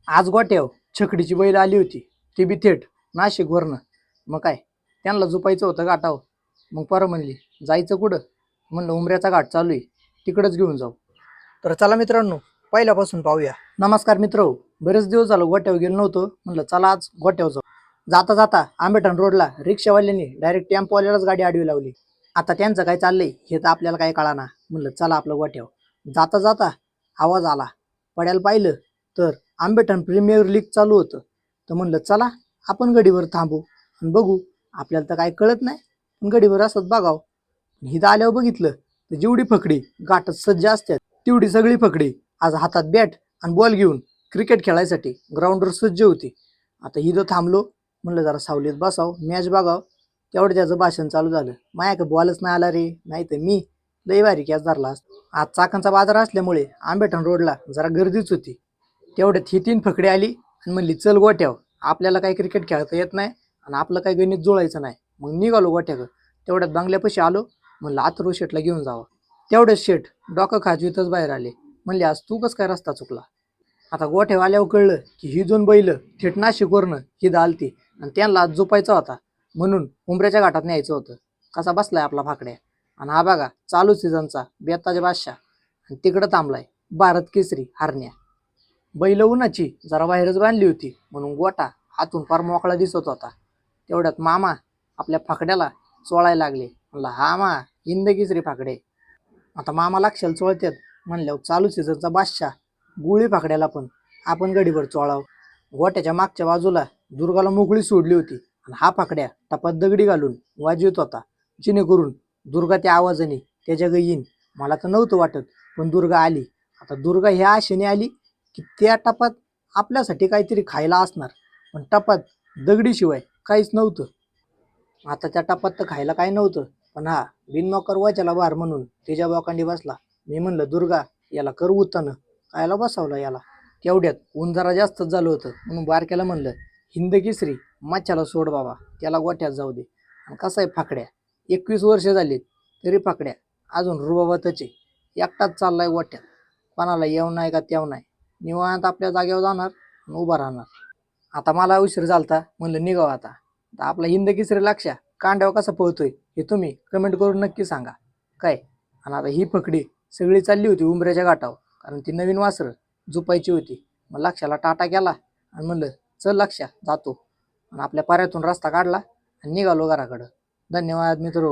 आज गोट्याव छकडीची बैल आली होती, ती बी थेट नाशिकवरनं. मग काय त्यांना झोपायचं होतं गाठाव. मग परत म्हणली जायचं कुठं? म्हणलं उमऱ्याचा घाट चालू आहे, तिकडंच घेऊन जाऊ. तर चला मित्रांनो, पहिल्यापासून पाहूया. नमस्कार मित्र, बरेच दिवस झालं गोट्यावर गेलो नव्हतो. म्हणलं चला आज गोट्यावर जाऊ. जाता जाता आंबेठण रोडला रिक्षावाल्यांनी डायरेक्ट टेम्पोवाल्यालाच गाडी आडवी लावली. आता त्यांचं काय चाललंय हे तर आपल्याला काय कळाना. म्हणलं चला आपलं गोट्यावर. जाता जाता आवाज आला, पड्याला पाहिलं तर आंबेठण प्रीमियर लीग चालू होतं. तर म्हणलं चला आपण गडीवर थांबू आणि बघू. आपल्याला तर काय कळत नाही, पण गडीवर असत बघाव. हिथं आल्यावर बघितलं तर जेवढी फकडी गाठत सज्ज असतात तेवढी सगळी फकडी आज हातात बॅट आणि बॉल घेऊन क्रिकेट खेळायसाठी ग्राउंडवर सज्ज होती. आता हिथं थांबलो, म्हणलं जरा सावलीत बसाव, मॅच बघाव. तेवढं त्याचं भाषण चालू झालं, माया बॉलच नाही आला रे, नाही तर मी लई भारी कॅच धरला असता. आज चाकांचा बाजार असल्यामुळे आंबेठण रोडला जरा गर्दीच होती. तेवढ्यात ही 3 फकडी आली आणि म्हणली चल गोट्याव, आपल्याला काही क्रिकेट खेळता येत नाही आणि आपलं काही गणित जुळायचं नाही. मग निघालो गोट्यावर. तेवढ्यात बंगल्यापाशी आलो, म्हणलं अथर्व शेटला घेऊन जावं. तेवढ्याच शेट डोकं खाजवीतच बाहेर आले. म्हणले आज तू कस काय रस्ता चुकला? आता गोठ्यावर आल्यावर कळलं की ही 2 बैल थेट नाशिकवरनं ही दालती आणि त्यांना आज झोपायचा होता, म्हणून उमऱ्याच्या घाटात न्यायचं होतं. कसा बसलाय आपला फाकड्या. आणि हा बघा चालू सीझनचा बेताज बादशाह, आणि तिकडं थांबलाय भारत केसरी हरण्या. बैल उन्हाची जरा बाहेरच बांधली होती, म्हणून गोटा हातून फार मोकळा दिसत होता. तेवढ्यात मामा आपल्या फाकड्याला चोळायला लागले. म्हणला हा मा हिंद केसरी फाकडे. आता मामा लक्षाला चोळत्यात म्हणल्यावर चालू सीझनचा बादशाह गुळी फाकड्याला पण आपण गडीवर चोळाव. गोट्याच्या मागच्या बाजूला दुर्गाला मोकळी सोडली होती आणि हा फाकड्या टपात दगडी घालून वाजवत होता, जेणेकरून दुर्गा त्या आवाजाने त्याच्या येईन. मला तर नव्हतं वाटत, पण दुर्गा आली. आता दुर्गा ह्या आशेने आली की त्या टपात आपल्यासाठी काहीतरी खायला असणार, पण टपात दगडीशिवाय काहीच नव्हतं. आता त्या टपात तर खायला काय नव्हतं, पण हा बिननोकर वाच्याला बार म्हणून तिच्या बोकांडी बसला. मी म्हणलं दुर्गा याला कर उतानं, खायला बसवलं याला. तेवढ्यात ऊन जरा जास्तच झालं होतं, म्हणून बारक्याला म्हणलं हिंद केसरी मच्छाला सोड बाबा, त्याला गोट्यात जाऊ दे. आणि कसं आहे फाकड्या, 21 वर्ष झाली तरी फाकड्या अजून रुबाबातच आहे. एकटाच चाललाय गोट्यात, कोणाला येऊ नाही का तेव नाही, निवांत आपल्या जागेवर जाणार आणि उभा राहणार. आता मला उशीर झालता, म्हणलं निघाव आता. तर आपला हिंद केसरी लक्ष्या कांड्यावर कसा पळतोय हे तुम्ही कमेंट करून नक्की सांगा काय. आणि आता ही फकडी सगळी चालली होती उंबऱ्याच्या घाटावर, कारण ती नवीन वासरं झोपायची होती. मग लक्ष्याला टाटा केला आणि म्हणलं चल लक्ष्या जातो. आणि आपल्या पाऱ्यातून रस्ता काढला आणि निघालो घराकडं. धन्यवाद मित्र.